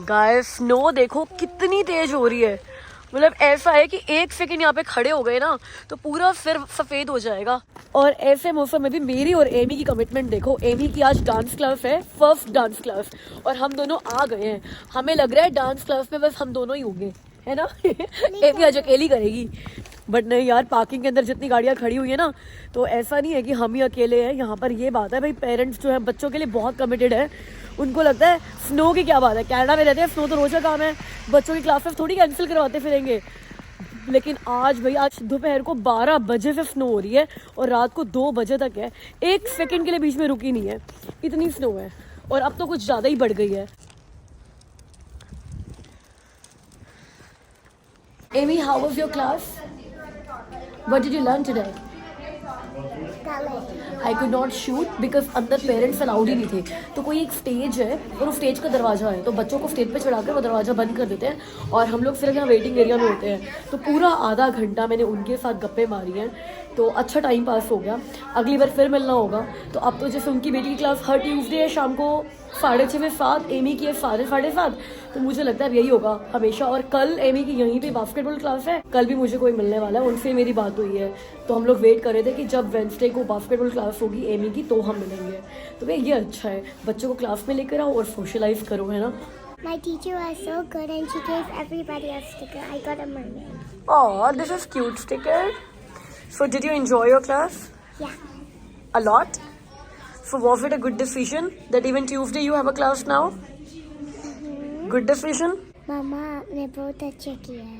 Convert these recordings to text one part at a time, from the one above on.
Guys snow देखो कितनी तेज हो रही है। मतलब ऐसा है कि एक सेकंड यहाँ पे खड़े हो गए ना तो पूरा सिर सफेद हो जाएगा। और ऐसे मौसम में भी मेरी और एमी की कमिटमेंट देखो। एमी की आज डांस क्लास है, फर्स्ट डांस क्लास, और हम दोनों आ गए हैं। हमें लग रहा है डांस क्लास में बस हम दोनों ही होंगे, है ना। एमी आज अकेली करेगी, बट नहीं यार, पार्किंग के अंदर जितनी गाड़ियाँ खड़ी हुई है ना, तो ऐसा नहीं है कि हम ही अकेले हैं यहाँ पर। ये बात है भाई, पेरेंट्स जो है बच्चों के लिए बहुत कमिटेड है। उनको लगता है स्नो की क्या बात है, कनाडा में रहते हैं, स्नो तो रोज का काम है, बच्चों की क्लासेस थोड़ी कैंसिल करवाते फिरेंगे। लेकिन आज भाई, आज दोपहर को 12 बजे से स्नो हो रही है और रात को 2 बजे तक है। एक सेकंड के लिए बीच में रुकी नहीं है, इतनी स्नो है। और अब तो कुछ ज़्यादा ही बढ़ गई है। Amy, how was your class? What did you learn today? I could not shoot because अंदर पेरेंट्स अलाउड ही नहीं थे। तो कोई एक स्टेज है और वो स्टेज का दरवाजा है, तो बच्चों को स्टेज पे चढ़ाकर वो दरवाजा बंद कर देते हैं और हम लोग सिर्फ यहाँ वेटिंग एरिया में होते हैं। तो पूरा आधा घंटा मैंने उनके साथ गप्पे मारी हैं, तो अच्छा टाइम पास हो गया। अगली बार फिर मिलना होगा। तो अब तो जैसे उनकी बेटी की क्लास हर ट्यूसडे है शाम को 6:30 से 7, एमी की है 7:30, तो मुझे लगता है अब यही होगा हमेशा। और कल एमी की यहीं पे बास्केटबॉल क्लास है, कल भी मुझे कोई मिलने वाला है, उनसे मेरी बात हुई है। तो हम लोग वेट कर रहे थे कि जब वेडनेसडे को बास्केटबॉल क्लास होगी एमी की तो हम मिलेंगे। तो भाई ये अच्छा है, बच्चों को क्लास में लेकर आओ और सोशलाइज करो, है ना। My teacher was so good and she gave everybody a sticker. I got a mermaid. Oh, this is cute sticker. So did you enjoy your class? Yeah. A lot? So was it a good decision that even Tuesday you have a class now? Good decision? Mama, आपने बहुत अच्छा किया है।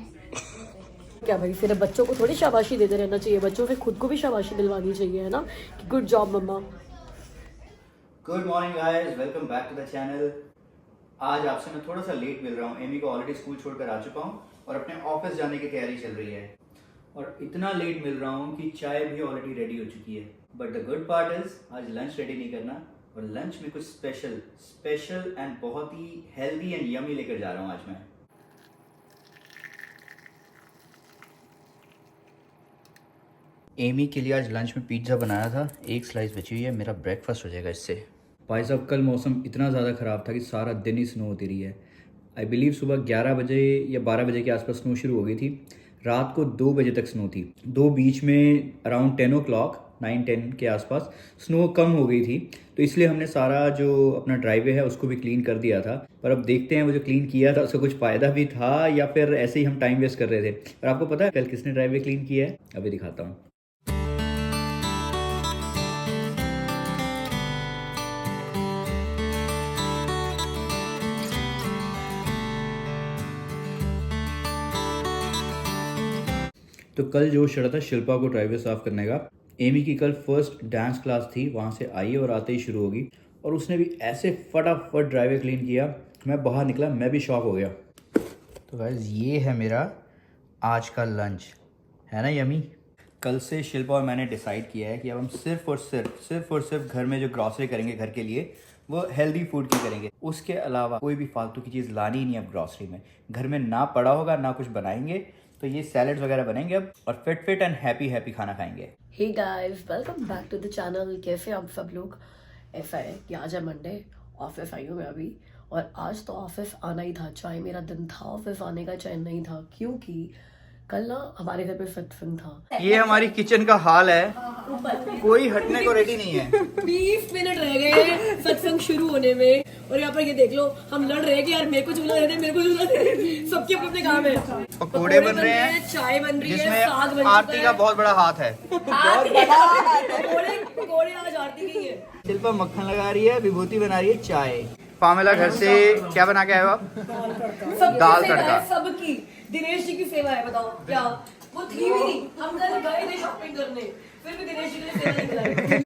क्या भाई, सिर्फ बच्चों को थोड़ी शाबाशी देते रहना चाहिए, बच्चों से खुद को भी शाबाशी दिलवानी चाहिए, है ना, कि good job mama. Good morning guys, welcome back to the channel. आज आपसे मैं थोड़ा सा लेट मिल रहा हूँ। एमी को ऑलरेडी स्कूल छोड़कर आ चुका हूँ और अपने ऑफिस जाने की तैयारी चल रही है। और इतना लेट मिल रहा हूँ कि चाय भी ऑलरेडी रेडी हो चुकी है। But the good part is आज लंच रेडी नहीं करना, और लंच में कुछ स्पेशल एंड बहुत ही हेल्दी एंड यमी लेकर जा रहा हूँ आज मैं। एमी के लिए आज लंच में पिज्ज़ा बनाया था, एक स्लाइस बची हुई है, मेरा ब्रेकफास्ट हो जाएगा इससे। भाई साहब, कल मौसम इतना ज़्यादा ख़राब था कि सारा दिन ही स्नो होती रही है। आई बिलीव सुबह 11 बजे या 12 बजे के आसपास स्नो शुरू हो गई थी, रात को 2 बजे तक स्नो थी। दो बीच में अराउंड 10 o'clock 9-10 के आसपास स्नो कम हो गई थी, तो इसलिए हमने सारा जो अपना ड्राइवे है उसको भी क्लीन कर दिया था। पर अब देखते हैं वो जो क्लीन किया था उसका कुछ फ़ायदा भी था या फिर ऐसे ही हम टाइम वेस्ट कर रहे थे। और आपको पता है कल किसने ड्राइवे क्लीन किया है? अभी दिखाता हूँ। तो कल जोश चढ़ा था शिल्पा को ड्राइवे साफ करने का। एमी की कल फर्स्ट डांस क्लास थी, वहाँ से आई और आते ही शुरू होगी, और उसने भी ऐसे फटाफट ड्राइवे क्लीन किया, मैं बाहर निकला, मैं भी शॉक हो गया। तो गाइस ये है मेरा आज का लंच, है ना यमी। कल से शिल्पा और मैंने डिसाइड किया है कि अब हम सिर्फ और सिर्फ घर में जो ग्रॉसरी करेंगे घर के लिए वो हेल्दी फूड की करेंगे। उसके अलावा कोई भी फालतू की चीज़ लानी ही नहीं अब ग्रॉसरी में। घर में ना पड़ा होगा ना कुछ बनाएंगे, तो ये सैलड वगैरह बनेंगे अब, और फिट एंड हैप्पी खाना खाएंगे। Hey guys, welcome back to the channel. कैसे आप सब लोग? ऐसा है कि आज है मंडे, ऑफिस आई हूँ मैं अभी, और आज तो ऑफिस आना ही था, चाहे मेरा दिन था ऑफिस आने का चाहे नहीं था, क्योंकि कल ना हमारे घर पे सत्संग था। ये हमारी किचन का हाल है, कोई हटने को रेडी नहीं है। 20 मिनट रह गए सत्संग शुरू होने में, और यहाँ पर ये देख लो, हम लड़ रहे हैं कि यार मेरे को चूल्हा दे दे, मेरे को चूल्हा दे दे। सबके अपने अपने काम है। पकोड़े बन रहे हैं, चाय बन रही है, जिसमें साग बन आरती का बहुत बड़ा हाथ है। पकोड़े आज आरती की है। शिल्पा मक्खन लगा रही है, विभूति बना रही है, चाय। पामेला घर से क्या बना के आए हो आप? दाल तड़का। सबकी दिनेश जी की सेवा है, बताओ क्या? वो थी भी नहीं, हम कल गए थे शॉपिंग करने, फिर भी दिनेश जी के लिए सेवा नहीं खिलाई।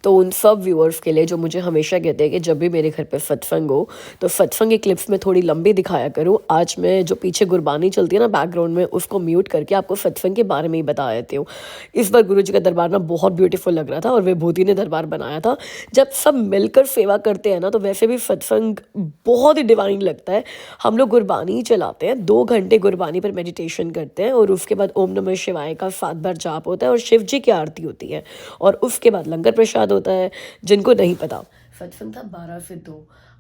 तो उन सब व्यूअर्स के लिए जो मुझे हमेशा कहते हैं कि जब भी मेरे घर पे सत्संग हो तो सत्संग की क्लिप्स में थोड़ी लंबी दिखाया करूँ, आज मैं जो पीछे गुरबानी चलती है ना बैकग्राउंड में, उसको म्यूट करके आपको सत्संग के बारे में ही बता देती हूँ। इस बार गुरुजी का दरबार ना बहुत ब्यूटीफुल लग रहा था, और विभूति ने दरबार बनाया था। जब सब मिलकर सेवा करते हैं ना, तो वैसे भी सत्संग बहुत ही डिवाइन लगता है। हम लोग गुरबानी ही चलाते हैं, 2 घंटे गुरबानी पर मेडिटेशन करते हैं, और उसके बाद ओम नमः शिवाय का 7 बार जाप होता है, और शिव जी की आरती होती है, और उसके बाद लंगर प्रसाद होता है। जिनको नहीं पता, सत्संग था 12 से 2।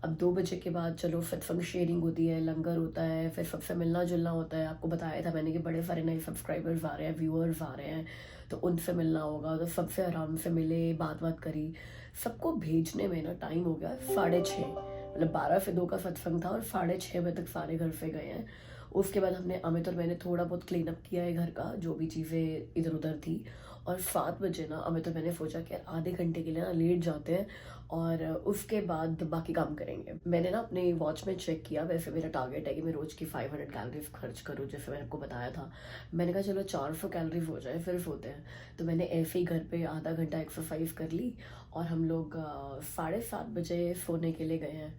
अब 2 बजे के बाद चलो फतफंग शेयरिंग होती है, लंगर होता है, फिर सबसे मिलना जुलना होता है। आपको बताया था मैंने कि बड़े सारे नए सब्सक्राइबर्स आ रहे हैं, व्यूअर्स आ रहे हैं, तो उनसे मिलना होगा। तो सबसे आराम से मिले, बात करी। सबको भेजने में ना टाइम हो गया 6:30, मतलब 12 से 2 का सत्संग था और 6:30 बजे तक सारे घर से गए हैं। उसके बाद हमने अमित और मैंने थोड़ा बहुत क्लीन अप किया है घर का, जो भी चीज़ें इधर उधर थी। और 7 बजे ना अमित और मैंने सोचा कि आधे घंटे के लिए ना लेट जाते हैं और उसके बाद बाकी काम करेंगे। मैंने ना अपने वॉच में चेक किया, वैसे मेरा टारगेट है कि मैं रोज़ की 500 कैलोरीज खर्च करूँ, जैसे मैंने आपको बताया था। मैंने कहा चलो 400 कैलोरीज हो जाए फिर सोते हैं। तो मैंने ऐसे ही घर पे आधा घंटा एक्सरसाइज कर ली और हम लोग 7:30 बजे सोने के लिए गए हैं।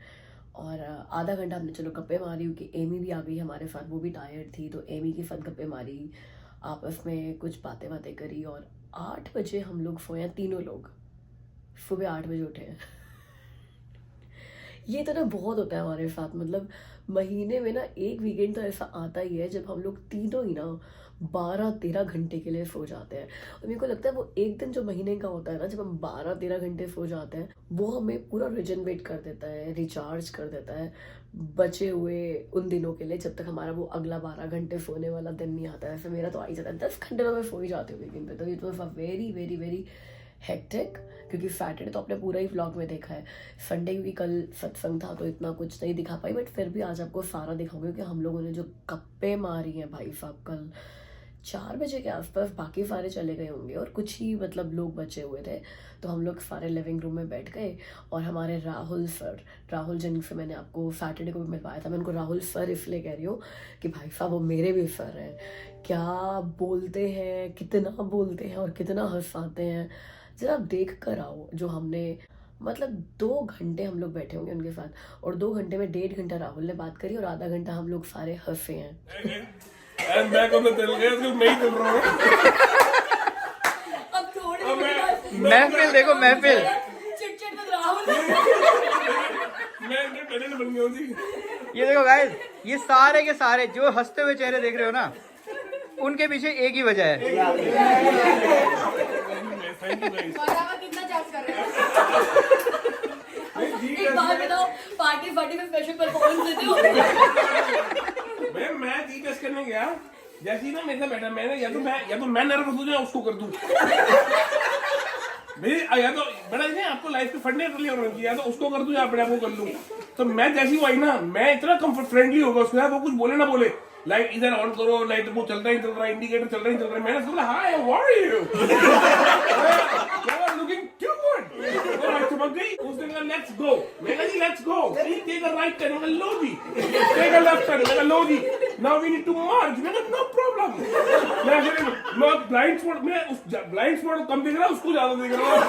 और आधा घंटा हमने चलो गप्पे मारी, क्योंकि एमी भी आ गई हमारे साथ, वो भी टायर्ड थी, तो एमी के साथ गप्पे मारी, आपस में कुछ बातें करी। और 8 बजे हम लोग सोए हैं, तीनों लोग। सुबह 8 बजे उठे हैं। ये तो ना बहुत होता है हमारे साथ, मतलब महीने में ना एक वीकेंड तो ऐसा आता ही है जब हम लोग तीनों ही ना 12-13 घंटे के लिए सो जाते हैं। और मेरे को लगता है वो एक दिन जो महीने का होता है ना, जब हम 12-13 घंटे सो जाते हैं, वो हमें पूरा रिजनरेट कर देता है, रिचार्ज कर देता है बचे हुए उन दिनों के लिए, जब तक हमारा वो अगला 12 घंटे सोने वाला दिन नहीं आता है। फिर मेरा तो आ ही जाता है 10 घंटे में मैं सो ही जाती हूँ वीकेंड पे। तो it was a very very very hectic, क्योंकि सैटरडे तो आपने पूरा ही व्लॉग में देखा है। संडे क्योंकि कल सत्संग था तो इतना कुछ नहीं दिखा पाई, बट फिर भी आज आपको सारा दिखाऊंगी कि हम लोगों ने जो गप्पे मारी हैं भाई साहब। कल 4 बजे के आसपास बाकी सारे चले गए होंगे और कुछ ही मतलब लोग बचे हुए थे, तो हम लोग सारे लिविंग रूम में बैठ गए। और हमारे राहुल जिनसे मैंने आपको सैटरडे को भी मिलवाया था, मैं उनको राहुल सर इसलिए कह रही हूँ कि भाई साहब वो मेरे भी सर हैं। क्या बोलते हैं, कितना बोलते हैं और कितना हंसाते हैं, जरा आप देख कर आओ। जो हमने मतलब 2 घंटे हम लोग बैठे होंगे उनके साथ, और 2 घंटे में 1.5 घंटा राहुल ने बात करी और आधा घंटा हम लोग सारे हंसे हैं। And back on the Telugu मैं ही चल रहा हूँ। अब थोड़ी महफिल देखो, महफिल। चिट में राहुल मैं इनके पहले बन गया हूँ जी। ये देखो गाइस, ये सारे के सारे जो हंसते हुए चेहरे देख रहे हो ना, उनके पीछे एक ही वजह है। Thank you guys। कितना चार्ज कर रहे हो? एक बात बताओ, पार्टी में स्पेशल परफॉर्मेंस देते हो? मैं जी टेस्ट करने गया, जैसे ही ना मेरे साथ बैठा, मैंने या तो मैं नर्वस हो जाऊं उसको कर दूं। भाई या तो बड़ा नहीं, आपको लाइफ के फंडामेंटली होना चाहिए, या तो उसको कर दूं या अपने आप को कर लूं। तो मैं जैसी वो आई ना, मैं इतना कंफर्ट फ्रेंडली होगा उसके साथ, वो कुछ बोले ना बोले, लाइट इधर ऑन करो, लाइट वो चल रहा है, इंडिकेटर चल रहा है। मैंने बोला hi how are you, looking to good. वो लाइट चमक गई, उसने कहा लेट्स गो। मैंने कहा जी let's go, take a right turn, मैंने लो जी, टेक अ लेफ्ट टर्न, मैंने लो जी, now we need to march, मैंने नो प्रॉब्लम। मैं ब्लाइंड स्पॉट कम देख रहा, उसको ज्यादा देख रहा हूँ।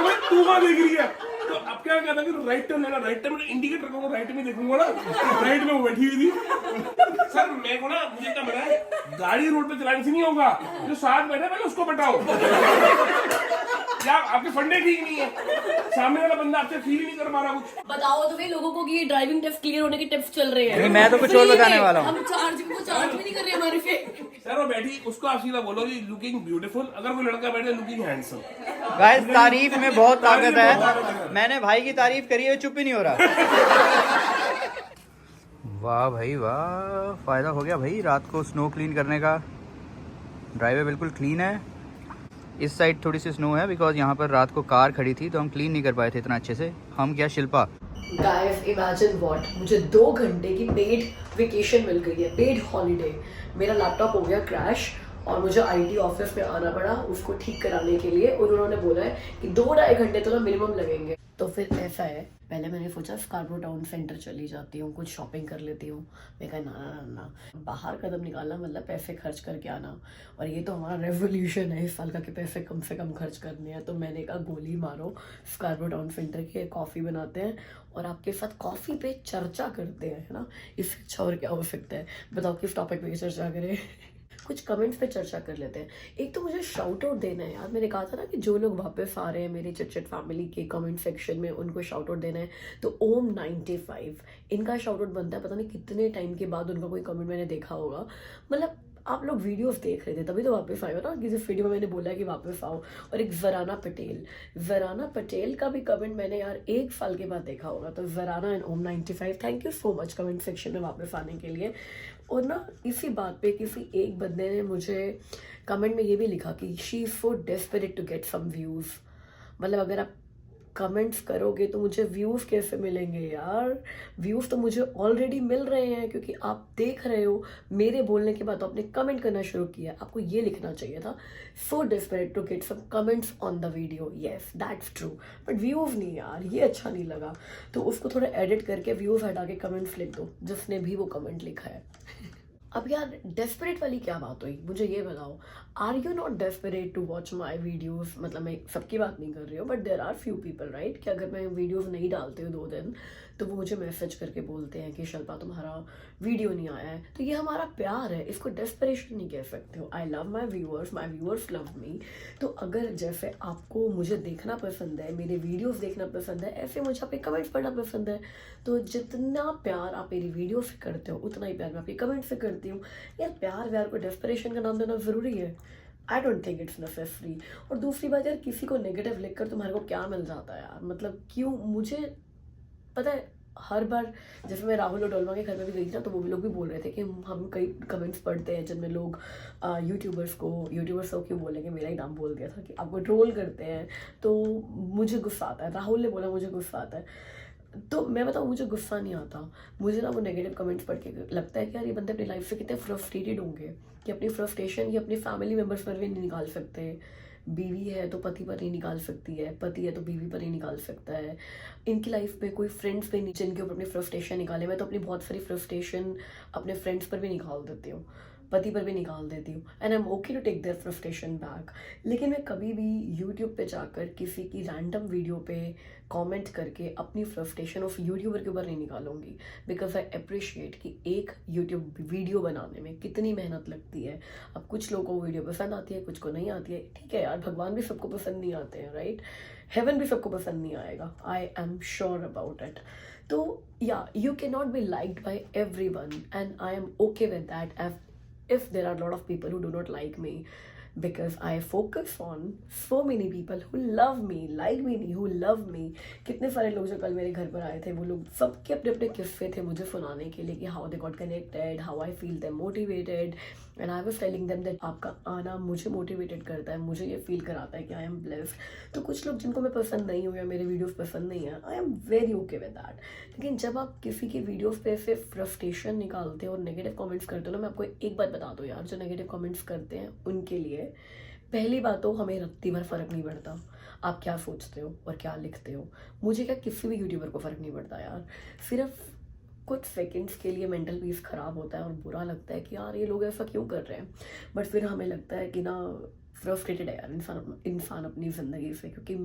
मैं तू कहाँ देख रही है? तो अब क्या कहता कि राइट टर्न लेना, राइट टर्न में इंडिकेटर को राइट में देखूंगा ना, राइट में वो बैठी हुई थी। सर मेरे को ना, मुझे क्या पता है, गाड़ी रोड पे चलाने से नहीं होगा, जो साथ बैठा है पहले उसको बैठाओ। या आपके फंडे ठीक नहीं है, सामने वाला बंदा आपसे फील नहीं कर पा रहा कुछ। बताओ तो भाई लोगों को कि ये ड्राइविंग टेस्ट क्लियर होने के टिप्स चल रहे हैं। नहीं, मैं तो कुछ और बताने वाला हूँ। हम चार्ज भी नहीं कर रहे हमारे से। सर वो बैठी, उसको आप सीधा बोलो जी लुकिंग ब्यूटीफुल, अगर कोई लड़का बैठे लुकिंग हैंडसम। गाइस तारीफ में बहुत ताकत है, मैंने भाई की तारीफ करी है, चुप ही नहीं हो रहा। वाह भाई वाह, फायदा हो गया भाई रात को स्नो क्लीन करने का। ड्राइवर बिल्कुल क्लीन है। इस साइड थोड़ी सी स्नो है बिकॉज यहाँ पर रात को कार खड़ी थी तो हम क्लीन नहीं कर पाए थे इतना अच्छे से। हम क्या शिल्पा, गाइस इमेजिन व्हाट, मुझे 2 घंटे की पेड वेकेशन मिल गई है, पेड हॉलीडे। मेरा लैपटॉप हो गया क्रैश और मुझे आईटी ऑफिस में आना पड़ा उसको ठीक कराने के लिए, और उन्होंने बोला है कि 2-2.5 घंटे तो ना मिनिमम लगेंगे। तो फिर ऐसा है, पहले मैंने सोचा स्कार्बरो टाउन सेंटर चली जाती हूँ, कुछ शॉपिंग कर लेती हूँ। मैं कहा ना, बाहर कदम निकालना मतलब पैसे खर्च करके आना, और ये तो हमारा रेवोल्यूशन है इस साल का कि पैसे कम से कम खर्च करने हैं। तो मैंने कहा गोली मारो, स्कार्बरो टाउन सेंटर की कॉफ़ी बनाते हैं और आपके साथ कॉफ़ी पे चर्चा करते हैं, है ना। इससे अच्छा और क्या हो सकता है? बताओ किस टॉपिक पे चर्चा करें? कुछ कमेंट्स पे चर्चा कर लेते हैं। एक तो मुझे शाउट आउट देना है यार, मैंने कहा था ना कि जो लोग वापस आ रहे हैं मेरी चिट फैमिली के कमेंट सेक्शन में, उनको शाउट आउट देना है। तो ओम 95 इनका शाउट आउट बनता है, पता नहीं कितने टाइम के बाद उनका कोई कमेंट मैंने देखा होगा। मतलब आप लोग वीडियोस देख रहे थे तभी तो वापस आए हो ना, कि जिस वीडियो में मैंने बोला कि वापस आओ। और एक जराना पटेल का भी कमेंट मैंने यार 1 साल के बाद देखा होगा। तो Zarana and Om 95 thank you so much comment section में वापस आने के लिए। और ना इसी बात पे किसी एक बंदे ने मुझे कमेंट में ये भी लिखा कि she is so desperate to get some views. मतलब अगर आप कमेंट्स करोगे तो मुझे व्यूज़ कैसे मिलेंगे यार? व्यूज़ तो मुझे ऑलरेडी मिल रहे हैं, क्योंकि आप देख रहे हो मेरे बोलने के बाद तो आपने कमेंट करना शुरू किया। आपको ये लिखना चाहिए था, so desperate to get some comments on the video. Yes that's true, but views नहीं यार, ये अच्छा नहीं लगा। तो उसको थोड़ा एडिट करके व्यूज़ हटा के कमेंट्स लिख दो, जिसने भी वो कमेंट लिखा है। अब यार डेस्परेट वाली क्या बात हुई, मुझे ये बताओ। Are you not desperate to watch my videos? मतलब मैं सबकी बात नहीं कर रही हूँ, but there are few people right, कि अगर मैं वीडियोज़ नहीं डालती हूँ 2 दिन तो वो मुझे मैसेज करके बोलते हैं कि शिल्पा तुम्हारा वीडियो नहीं आया है। तो ये हमारा प्यार है, इसको डेस्परेशन नहीं कह सकते हो। I love my viewers love me. तो अगर जैसे आपको मुझे देखना पसंद है, मेरे वीडियोज़ देखना पसंद है, ऐसे मुझे आपके कमेंट्स पढ़ना पसंद है। तो जितना प्यार आप मेरी वीडियो से करते हो उतना ही प्यार मैं आपके कमेंट से करती हूँ। यार प्यार को डेस्परेशन का नाम देना ज़रूरी है? I don't think it's necessary. और दूसरी बात यार, किसी को नेगेटिव लिखकर तुम्हारे को क्या मिल जाता है यार? मतलब क्यों? मुझे पता है हर बार जैसे मैं राहुल और डोलमा के घर में भी गई थी ना, तो वो लोग भी बोल रहे थे कि हम कई कमेंट्स पढ़ते हैं जिनमें लोग यूट्यूबर्स को क्यों बोलेंगे, मेरा ही नाम बोल दिया था, कि आपको ट्रोल करते हैं। तो मुझे गुस्सा आता है, राहुल ने बोला मुझे गुस्सा आता है। तो मैं बताऊँ, मुझे गुस्सा नहीं आता, मुझे ना वो नेगेटिव कमेंट्स पढ़ के लगता है कि यार ये बंदे अपनी लाइफ से कितने फ्रस्ट्रेटेड होंगे कि अपनी फ्रस्ट्रेशन ये अपने फैमिली मेम्बर्स पर भी नहीं निकाल सकते। बीवी है तो पति पर नहीं निकाल सकती है, पति है तो बीवी पर नहीं निकाल सकता है। इनकी लाइफ में कोई फ्रेंड्स पे नहीं जिनके ऊपर अपनी फ्रस्ट्रेशन निकाले। मैं तो अपनी बहुत सारी फ्रस्ट्रेशन अपने फ्रेंड्स पर भी निकाल देती हूँ, पति पर भी निकाल देती हूँ, and I am okay to take their frustration back. लेकिन मैं कभी भी यूट्यूब पे जाकर किसी की रैंडम वीडियो पे कमेंट करके अपनी फ्रस्ट्रेशन उस यूट्यूबर के ऊपर नहीं निकालूंगी, बिकॉज आई अप्रिशिएट कि एक यूट्यूब वीडियो बनाने में कितनी मेहनत लगती है। अब कुछ लोगों को वीडियो पसंद आती है, कुछ को नहीं आती है, ठीक है यार, भगवान भी सबको पसंद नहीं आते हैं राइट, हेवन भी सबको पसंद नहीं आएगा, I am sure about it. तो या you can not be liked by every one, and I am okay with that if there are a lot of people who do not like me, because I focus on so many people who love me, like me नहीं, who love me। कितने सारे लोग जो कल मेरे घर पर आए थे, वो लोग सबके अपने अपने किस्से थे मुझे सुनाने के लिए, कि how they got connected, how I feel them motivated, and I was telling them that आपका आना मुझे मोटिवेटेड करता है, मुझे ये फील कराता है कि आई एम ब्लेस्ड। तो कुछ लोग जिनको मैं पसंद नहीं हूँ या मेरे वीडियोस पसंद नहीं है, I am very okay with that. लेकिन जब आप किसी की वीडियोस पे ऐसे फ्रस्ट्रेशन निकालते हो और नेगेटिव कमेंट्स करते हो ना, मैं आपको एक बात बता दूँ यार, जो नेगेटिव कमेंट्स करते हैं उनके लिए पहली बात तो हमें रत्ती भर फर्क नहीं पड़ता आप क्या सोचते हो और क्या लिखते हो। मुझे क्या किसी भी यूट्यूबर को फर्क नहीं पड़ता यार, सिर्फ कुछ सेकंड्स के लिए मेंटल पीस ख़राब होता है और बुरा लगता है कि यार ये लोग ऐसा क्यों कर रहे हैं। बट फिर हमें लगता है कि ना फ्रस्ट्रेटेड है यार इंसान अपनी ज़िंदगी से, क्योंकि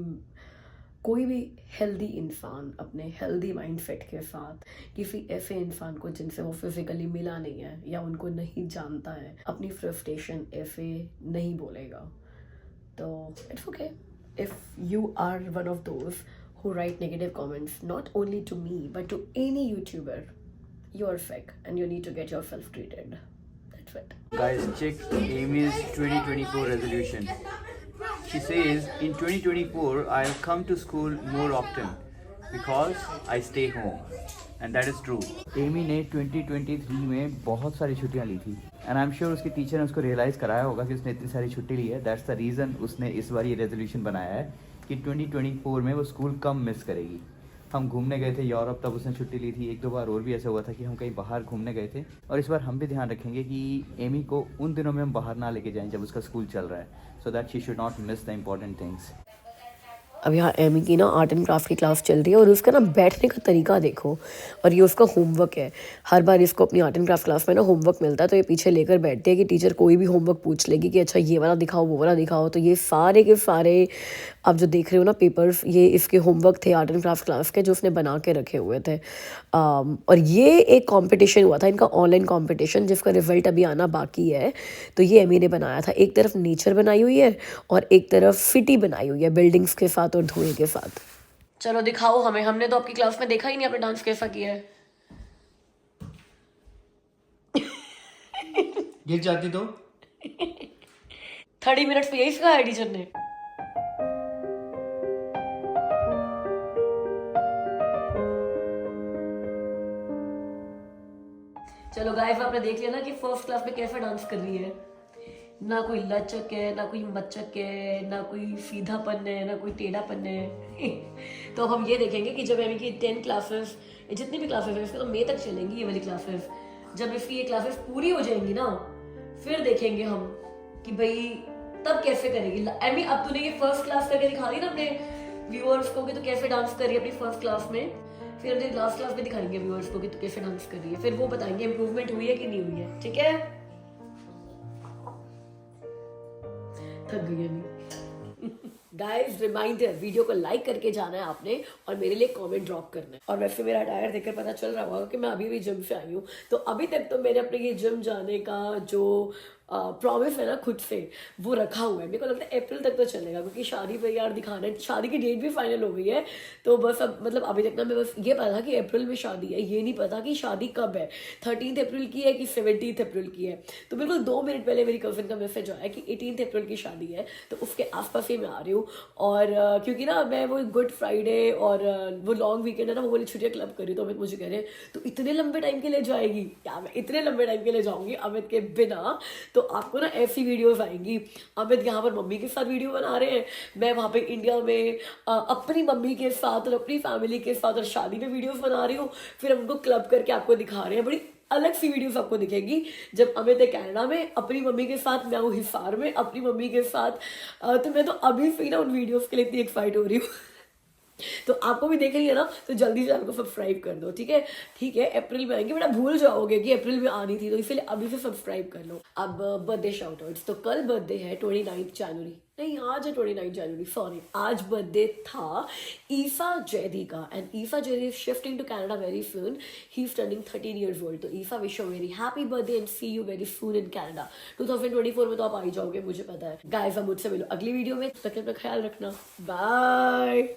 कोई भी हेल्दी इंसान अपने हेल्दी माइंडसेट के साथ किसी ऐसे इंसान को जिनसे वो फिजिकली मिला नहीं है या उनको नहीं जानता है, अपनी फ्रस्ट्रेशन ऐसे नहीं बोलेगा। तो it's okay if you are one of those who write negative comments, not only to me but to any YouTuber, you're fake and you need to get yourself treated. That's it. Guys, check Amy's 2024 resolution. She says, in 2024, I'll come to school more often because I stay home. And that is true. Amy ने 2023 में बहुत सारी छुट्टियाँ ली थी, and I'm sure उसके teacher ने उसको realise कराया होगा कि उसने इतनी सारी छुट्टी ली है। That's the reason उसने इस बार ये रेजोल्यूशन बनाया है कि 2024 में वो स्कूल कम मिस करेगी। हम घूमने गए थे यूरोप, तब उसने छुट्टी ली थी। 1-2 बार और भी ऐसा हुआ था कि हम कहीं बाहर घूमने गए थे, और इस बार हम भी ध्यान रखेंगे कि एमी को उन दिनों में हम बाहर ना लेके जाएं जब उसका स्कूल चल रहा है, so that she should not miss the important things. अब यहाँ एमी की ना आर्ट एंड क्राफ्ट की क्लास चल रही है, और उसका ना बैठने का तरीका देखो, और ये उसका होमवर्क है। हर बार इसको अपनी आर्ट एंड क्राफ्ट क्लास में ना होमवर्क मिलता है, तो ये पीछे लेकर बैठती है कि टीचर कोई भी होमवर्क पूछ लेगी कि अच्छा ये वाला दिखाओ, वो वाला दिखाओ। तो ये सारे के सारे आप जो देख रहे हो ना पेपर्स, ये इसके होमवर्क थे आर्ट एंड क्राफ्ट क्लास के, जो उसने बना के रखे हुए थे। और ये एक कॉम्पिटिशन हुआ था इनका, ऑनलाइन कॉम्पिटिशन, जिसका रिजल्ट अभी आना बाकी है। तो ये एमी ने बनाया था, एक तरफ नेचर बनाई हुई है और एक तरफ सिटी बनाई हुई है बिल्डिंग्स के साथ और धुएं के साथ। चलो दिखाओ हमें, हमने तो आपकी क्लास में देखा ही नहीं आपने डांस कैसा किया है। गिर जाती तो 30 मिनट्स पे यही सिखाया टीचर ने। चलो गाइस, आपने देख लिया ना कि फर्स्ट क्लास में कैसे डांस कर रही है। ना कोई लचक है, ना कोई मचक है, ना कोई सीधापन है, ना कोई टेढ़ापन है। तो अब हम ये देखेंगे कि जब एमी की 10 क्लासेस, जितनी भी क्लासेस है इसके तो मई तक चलेंगी ये वाली क्लासेस, जब इसकी ये क्लासेस पूरी हो जाएंगी ना, फिर देखेंगे हम कि भाई तब कैसे करेगी एमी। अब तूने ये फर्स्ट क्लास करके दिखा दी ना अपने व्यूअर्स को कि तू कैसे डांस कर रही है अपनी फर्स्ट क्लास में, फिर हम लास्ट क्लास में दिखाएंगे व्यूअर्स को कि तू कैसे डांस कर रही है, फिर वो बताएंगे इंप्रूवमेंट हुई है कि नहीं हुई है। ठीक है, थक गई है गाइस। रिमाइंडर, वीडियो को लाइक करके जाना है आपने और मेरे लिए कमेंट ड्रॉप करना है। और वैसे मेरा अटायर देखकर पता चल रहा होगा कि मैं अभी भी जिम से आई हूँ। तो अभी तक तो मैंने अपने ये जिम जाने का जो प्रॉमिस है ना खुद से, वो रखा हुआ है। मेरे को लगता है अप्रैल तक तो चलेगा, क्योंकि शादी पर यार दिखाना है। शादी की डेट भी फाइनल हो गई है, तो बस अब मतलब अभी तक ना मैं बस ये पता कि अप्रैल में शादी है, ये नहीं पता कि शादी कब है, 13 अप्रैल की है कि 17 अप्रैल की है। तो बिल्कुल 2 मिनट पहले मेरी कजिन का मैसेज आया कि 18 अप्रैल की शादी है, तो उसके आसपास ही मैं आ रही हूँ। और क्योंकि ना मैं वो गुड फ्राइडे और वो लॉन्ग वीकेंड है ना, वो वाली छुट्टियाँ क्लब कर रही, तो अमित मुझे कह रहे हैं तो इतने लंबे टाइम के लिए जाएगी क्या? मैं इतने लंबे टाइम के लिए जाऊंगी अमित के बिना? तो आपको ना ऐसी वीडियोस आएंगी, अमित यहाँ पर मम्मी के साथ वीडियो बना रहे हैं, मैं वहाँ पे इंडिया में अपनी मम्मी के साथ और अपनी फैमिली के साथ और शादी में वीडियोस बना रही हूँ, फिर हम उनको क्लब करके आपको दिखा रहे हैं। बड़ी अलग सी वीडियोस आपको दिखेगी जब अमित है कनाडा में अपनी मम्मी के साथ, मैं हूँ हिसार में अपनी मम्मी के साथ। तो मैं तो अभी से ना उन वीडियोस के लिए इतनी एक्साइट हो रही हूँ। तो आपको भी देख रही है ना, तो जल्दी से चैनल को सब्सक्राइब कर दो। ठीक है, ठीक है, अप्रैल में आएंगे, बेटा भूल जाओगे कि अप्रैल में आनी थी, तो इसलिए अभी से सब्सक्राइब कर लो। अब बर्थडे शाउट आउट्स, तो कल बर्थडे है 29 जनवरी, नहीं आज है 29 जनवरी, सॉरी, आज बर्थडे था ईसा जैदी का। And Isa Zaidi is shifting to Canada very soon, he is turning 13 years old। तो Isa wish you very happy birthday and see you very soon in Canada. 2024 में तो आप आ ही जाओगे, मुझे पता है। गाइस, अब मुझसे मिलो अगली वीडियो में, तब तक अपना ख्याल रखना, बाय।